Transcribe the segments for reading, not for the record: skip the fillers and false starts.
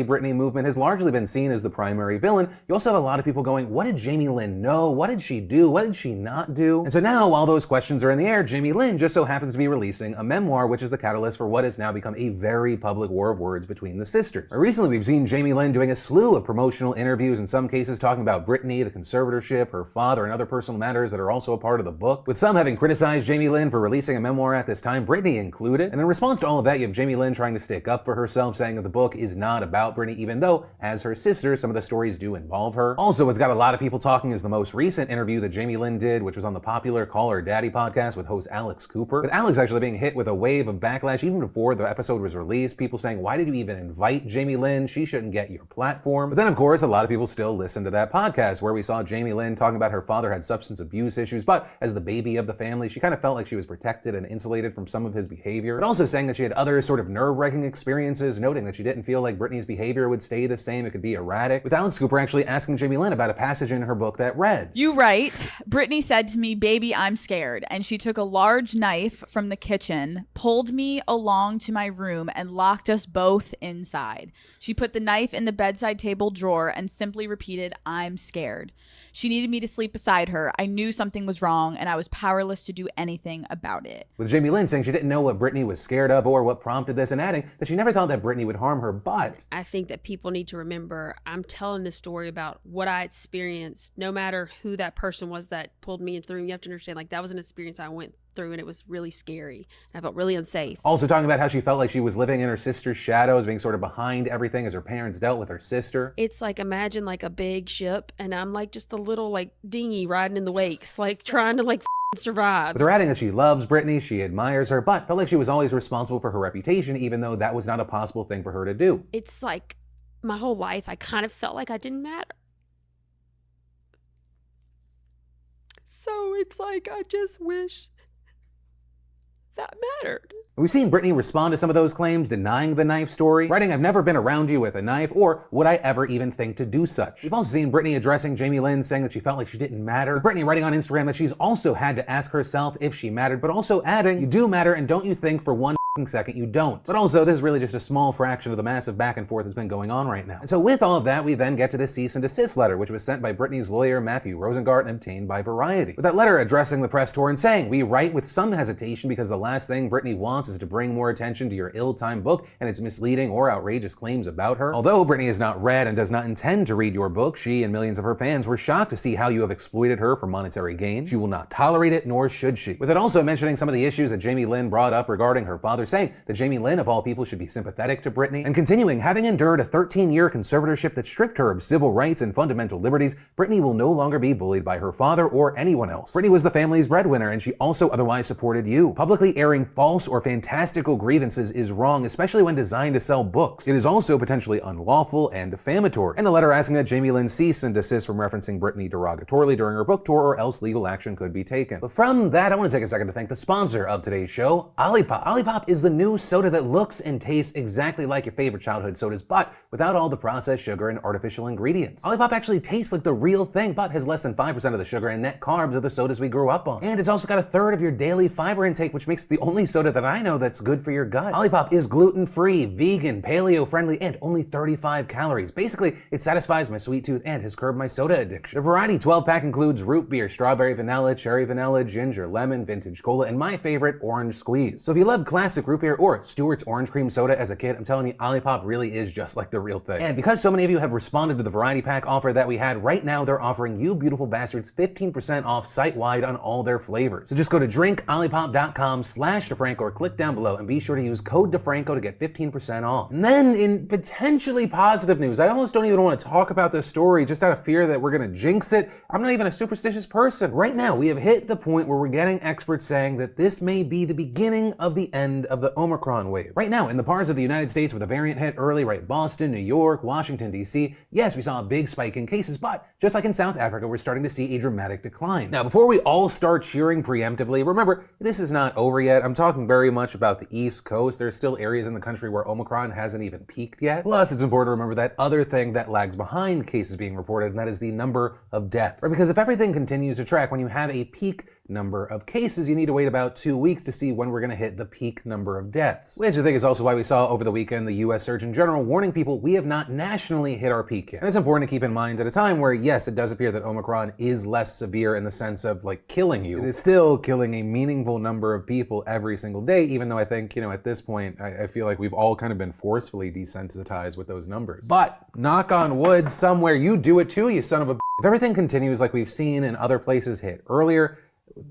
Britney movement has largely been seen as the primary villain, you also have a lot of people going, what did Jamie Lynn know? What did she do? What did she not do? And so now, while those questions are in the air, Jamie Lynn just so happens to be releasing a memoir, which is the catalyst for what has now become a very public war of words between the sisters. Recently, we've seen Jamie Lynn doing a slew of promotional interviews, in some cases talking about Britney, the conservatorship, her father, and other personal matters that are also a part of the book, with some having criticized Jamie Lynn for releasing a memoir at this time, Britney included. And in response to all of that, you have Jamie Lynn trying to stick up for herself, saying that the book is not about Britney, even though, as her sister, some of the stories do involve her. Also, what's got a lot of people talking is the most recent interview that Jamie Lynn did, which was on the popular Call Her Daddy podcast with host Alex Cooper, with Alex actually being hit with a wave of backlash even before the episode was released, people saying, why did you even invite Jamie Lynn? She shouldn't get your platform. But then, of course, a lot of people still listen to that podcast, where we saw Jamie Lynn talking about her father had substance abuse issues, but as the baby of the family, she kind of felt like she was protected and insulated from some of his behavior, but also saying that she had other sort of nerve-wracking experiences, noting that she didn't feel like Britney's behavior would stay the same, it could be erratic, with Alex Cooper actually asking Jamie Lynn about a passage in her book that read, "You write, Britney said to me, 'Baby, I'm scared,' and she took a large knife from the kitchen, pulled me along to my room, and locked us both inside. She put the knife in the bedside table drawer and simply repeated, 'I'm scared.' She needed me to sleep beside her. I knew something was wrong, and I was powerless to do anything about it." With Jamie Lynn saying she didn't know what Britney was scared of or what prompted this, and adding that she never thought that Britney would harm her, but I think that people need to remember I'm telling this story about what I experienced, no matter who that person was that pulled me into the room. You have to understand, like, that was an experience I went through, and it was really scary. And I felt really unsafe. Also talking about how she felt like she was living in her sister's shadows, being sort of behind everything as her parents dealt with her sister. It's like, imagine like a big ship, and I'm like just a little like dinghy riding in the wakes, like trying to like survive. With her adding that she loves Britney, she admires her, but felt like she was always responsible for her reputation, even though that was not a possible thing for her to do. It's like my whole life, I kind of felt like I didn't matter. So it's like, I just wish that mattered. We've seen Britney respond to some of those claims, denying the knife story, writing, "I've never been around you with a knife," or "would I ever even think to do such." We've also seen Britney addressing Jamie Lynn, saying that she felt like she didn't matter. With Britney writing on Instagram that she's also had to ask herself if she mattered, but also adding, "You do matter, and don't you think for one second you don't." But also, this is really just a small fraction of the massive back and forth that's been going on right now. And so with all of that, we then get to the cease and desist letter, which was sent by Britney's lawyer, Matthew Rosengart, and obtained by Variety. With that letter addressing the press tour and saying, "We write with some hesitation because the last thing Britney wants is to bring more attention to your ill-timed book and its misleading or outrageous claims about her. Although Britney has not read and does not intend to read your book, she and millions of her fans were shocked to see how you have exploited her for monetary gain. She will not tolerate it, nor should she." With it also mentioning some of the issues that Jamie Lynn brought up regarding her father, saying that Jamie Lynn, of all people, should be sympathetic to Britney, and continuing, "Having endured a 13-year conservatorship that stripped her of civil rights and fundamental liberties, Britney will no longer be bullied by her father or anyone else. Britney was the family's breadwinner, and she also otherwise supported you. Publicly airing false or fantastical grievances is wrong, especially when designed to sell books. It is also potentially unlawful and defamatory." And the letter asking that Jamie Lynn cease and desist from referencing Britney derogatorily during her book tour, or else legal action could be taken. But from that, I want to take a second to thank the sponsor of today's show, Olipop. Olipop is the new soda that looks and tastes exactly like your favorite childhood sodas, but without all the processed sugar and artificial ingredients. Olipop actually tastes like the real thing, but has less than 5% of the sugar and net carbs of the sodas we grew up on. And it's also got a third of your daily fiber intake, which makes it the only soda that I know that's good for your gut. Olipop is gluten-free, vegan, paleo-friendly, and only 35 calories. Basically, it satisfies my sweet tooth and has curbed my soda addiction. The Variety 12-pack includes root beer, strawberry vanilla, cherry vanilla, ginger, lemon, vintage cola, and my favorite, orange squeeze. So if you love classic root beer or Stewart's orange cream soda as a kid, I'm telling you, Olipop really is just like the real thing. And because so many of you have responded to the Variety Pack offer that we had, right now they're offering you beautiful bastards 15% off site-wide on all their flavors. So just go to drinkolipop.com/DeFranco or click down below and be sure to use code DeFranco to get 15% off. And then in potentially positive news, I almost don't even want to talk about this story just out of fear that we're gonna jinx it. I'm not even a superstitious person. Right now, we have hit the point where we're getting experts saying that this may be the beginning of the end of the Omicron wave. Right now, in the parts of the United States where the variant hit early, right, Boston, New York, Washington, D.C., yes, we saw a big spike in cases, but just like in South Africa, we're starting to see a dramatic decline. Now, before we all start cheering preemptively, remember, this is not over yet. I'm talking very much about the East Coast. There's still areas in the country where Omicron hasn't even peaked yet. Plus, it's important to remember that other thing that lags behind cases being reported, and that is the number of deaths. Right? Because if everything continues to track, when you have a peak number of cases, you need to wait about 2 weeks to see when we're going to hit the peak number of deaths. Which I think is also why we saw over the weekend the US Surgeon General warning people we have not nationally hit our peak yet. And it's important to keep in mind at a time where, yes, it does appear that Omicron is less severe in the sense of like killing you. It is still killing a meaningful number of people every single day, even though I think, at this point, I feel like we've all kind of been forcefully desensitized with those numbers. But knock on wood, somewhere you do it too, you son of a b****. If everything continues like we've seen in other places hit earlier,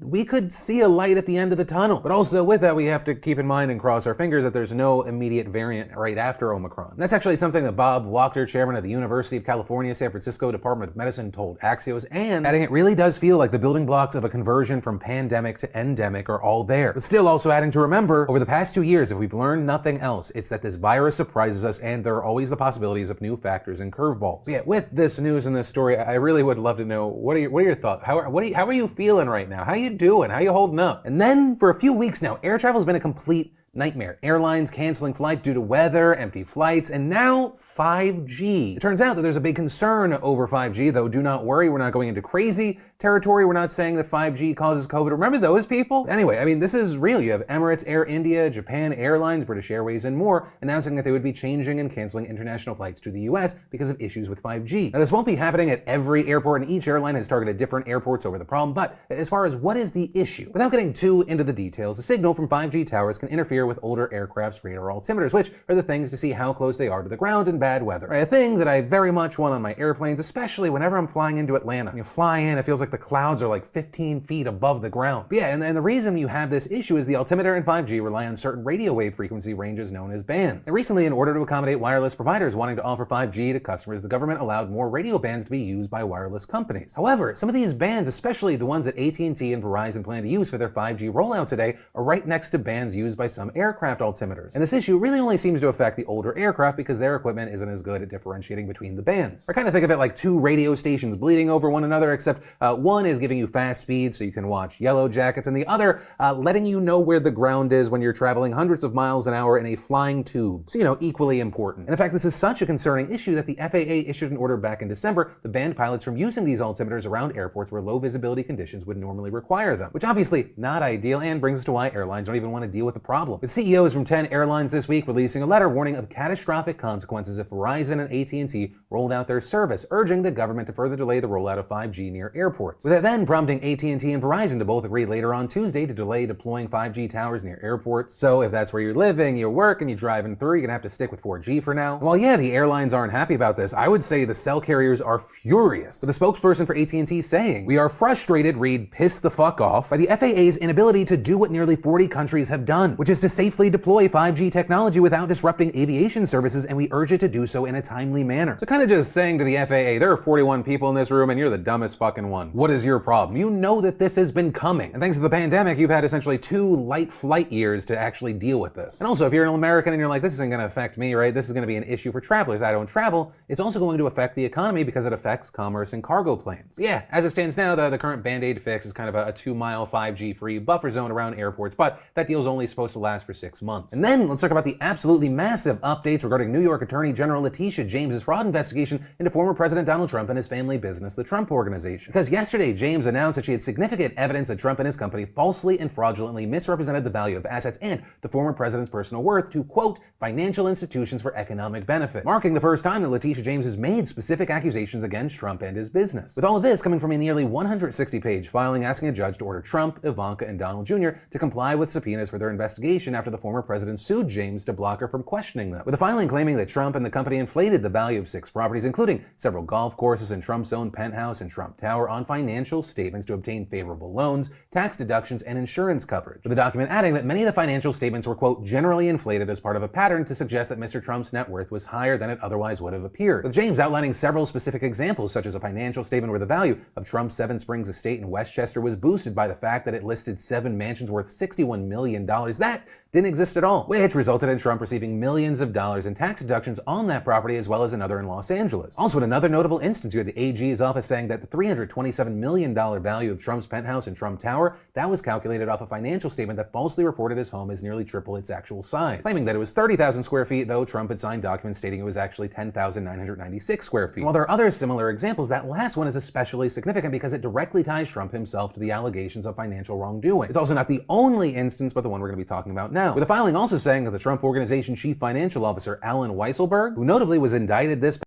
we could see a light at the end of the tunnel. But also with that, we have to keep in mind and cross our fingers that there's no immediate variant right after Omicron. And that's actually something that Bob Wachter, chairman of the University of California, San Francisco Department of Medicine, told Axios, and adding it really does feel like the building blocks of a conversion from pandemic to endemic are all there. But still also adding to remember, over the past 2 years, if we've learned nothing else, it's that this virus surprises us and there are always the possibilities of new factors and curveballs. Yeah, with this news and this story, I really would love to know, what are your thoughts? How are you feeling right now? How you doing? How you holding up? And then for a few weeks now, air travel has been a complete nightmare. Airlines canceling flights due to weather, empty flights, and now 5G. It turns out that there's a big concern over 5G, though do not worry, we're not going into crazy territory. We're not saying that 5G causes COVID. Remember those people? Anyway, this is real. You have Emirates, Air India, Japan Airlines, British Airways, and more announcing that they would be changing and canceling international flights to the US because of issues with 5G. Now, this won't be happening at every airport, and each airline has targeted different airports over the problem, but as far as what is the issue, without getting too into the details, the signal from 5G towers can interfere with older aircraft's radar altimeters, which are the things to see how close they are to the ground in bad weather. A thing that I very much want on my airplanes, especially whenever I'm flying into Atlanta. When you fly in, it feels like the clouds are like 15 feet above the ground. But yeah, and the reason you have this issue is the altimeter in 5G rely on certain radio wave frequency ranges known as bands. And recently, in order to accommodate wireless providers wanting to offer 5G to customers, the government allowed more radio bands to be used by wireless companies. However, some of these bands, especially the ones that AT&T and Verizon plan to use for their 5G rollout today, are right next to bands used by some aircraft altimeters. And this issue really only seems to affect the older aircraft because their equipment isn't as good at differentiating between the bands. I kind of think of it like two radio stations bleeding over one another, except one is giving you fast speed so you can watch Yellow Jackets, and the other letting you know where the ground is when you're traveling hundreds of miles an hour in a flying tube. So, equally important. And in fact, this is such a concerning issue that the FAA issued an order back in December that banned pilots from using these altimeters around airports where low visibility conditions would normally require them, which obviously not ideal and brings us to why airlines don't even want to deal with the problem. With CEOs from 10 airlines this week releasing a letter warning of catastrophic consequences if Verizon and AT&T rolled out their service, urging the government to further delay the rollout of 5G near airports. With it then prompting AT&T and Verizon to both agree later on Tuesday to delay deploying 5G towers near airports. So if that's where you're living, you work, and you're driving through, you're gonna have to stick with 4G for now. And while yeah, the airlines aren't happy about this, I would say the cell carriers are furious. With a spokesperson for AT&T saying, "We are frustrated, read piss the fuck off, by the FAA's inability to do what nearly 40 countries have done, which is to safely deploy 5G technology without disrupting aviation services, and we urge it to do so in a timely manner." So kind of just saying to the FAA, there are 41 people in this room and you're the dumbest fucking one. What is your problem? You know that this has been coming. And thanks to the pandemic, you've had essentially 2 light flight years to actually deal with this. And also, if you're an American and you're like, this isn't gonna affect me, right? This is gonna be an issue for travelers. I don't travel. It's also going to affect the economy because it affects commerce and cargo planes. Yeah, as it stands now, the current Band-Aid fix is kind of a 2-mile 5G free buffer zone around airports, but that deal's only supposed to last for 6 months. And then let's talk about the absolutely massive updates regarding New York Attorney General Letitia James's fraud investigation into former President Donald Trump and his family business, the Trump Organization. Because yesterday, James announced that she had significant evidence that Trump and his company falsely and fraudulently misrepresented the value of assets and the former president's personal worth to, quote, financial institutions for economic benefit, marking the first time that Letitia James has made specific accusations against Trump and his business. With all of this coming from a nearly 160-page filing asking a judge to order Trump, Ivanka, and Donald Jr. to comply with subpoenas for their investigation after the former president sued James to block her from questioning them. With a filing claiming that Trump and the company inflated the value of 6 properties, including several golf courses and Trump's own penthouse and Trump Tower, on financial statements to obtain favorable loans, tax deductions, and insurance coverage. With the document adding that many of the financial statements were, quote, generally inflated as part of a pattern to suggest that Mr. Trump's net worth was higher than it otherwise would have appeared. With James outlining several specific examples, such as a financial statement where the value of Trump's Seven Springs estate in Westchester was boosted by the fact that it listed 7 mansions worth $61 million. That didn't exist at all, which resulted in Trump receiving millions of dollars in tax deductions on that property as well as another in Los Angeles. Also, in another notable instance, you had the AG's office saying that the $327 million value of Trump's penthouse in Trump Tower, that was calculated off a financial statement that falsely reported his home as nearly triple its actual size, claiming that it was 30,000 square feet, though Trump had signed documents stating it was actually 10,996 square feet. While there are other similar examples, that last one is especially significant because it directly ties Trump himself to the allegations of financial wrongdoing. It's also not the only instance, but the one we're going to be talking about now, with the filing also saying that the Trump Organization chief financial officer Alan Weisselberg, who notably was indicted this